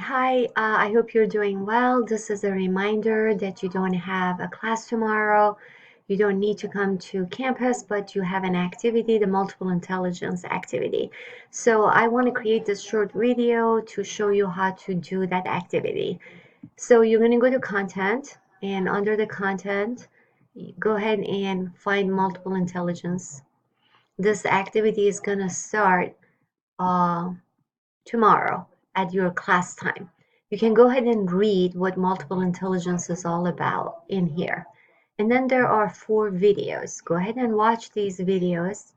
Hi. I hope you're doing well. This is a reminder that you don't have a class tomorrow. You don't need to come to campus, but you have an activity, the multiple intelligence activity. So I want to create this short video to show you how to do that activity. So you're going to go to content, and under the content, go ahead and find multiple intelligence. This activity is going to start uh, tomorrow at your class time. You can go ahead and read what multiple intelligence is all about in here. And then there are 4 videos. Go ahead and watch these videos.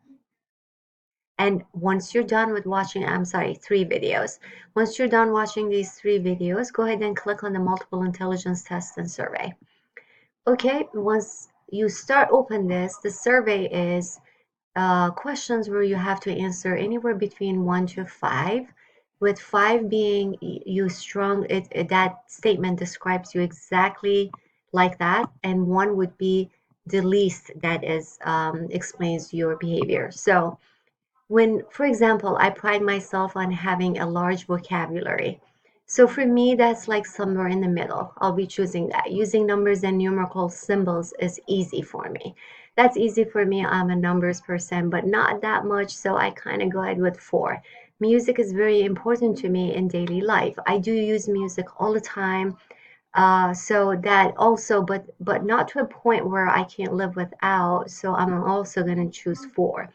And once you're done with watching, I'm sorry, 3 videos. Once you're done watching these 3 videos, go ahead and click on the multiple intelligence test and survey. Okay, once you start open this, the survey is questions where you have to answer anywhere between 1 to 5, with 5 being you strong, that statement describes you exactly like that, and 1 would be the least that is explains your behavior. So when, for example, I pride myself on having a large vocabulary. So for me, that's like somewhere in the middle. I'll be choosing that. Using numbers and numerical symbols is easy for me. That's easy for me. I'm a numbers person, but not that much. So I kind of go ahead with 4. Music is very important to me in daily life. I do use music all the time. So that also, but not to a point where I can't live without. So I'm also going to choose 4.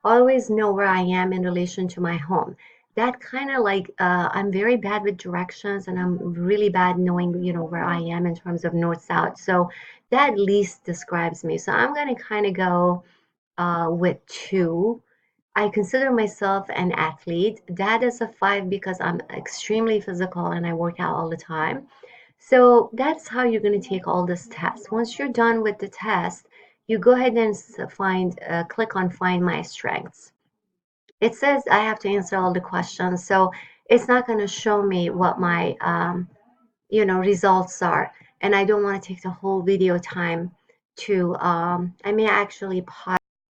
Always know where I am in relation to my home. That kind of like I'm very bad with directions, and I'm really bad knowing, where I am in terms of north south. So that least describes me. So I'm going to kind of go with 2. I consider myself an athlete. That is a 5 because I'm extremely physical and I work out all the time. So that's how you're going to take all this tests. Once you're done with the test, you go ahead and click on Find My Strengths. It says I have to answer all the questions, so it's not going to show me what my results are. And I don't want to take the whole video time to I may actually pause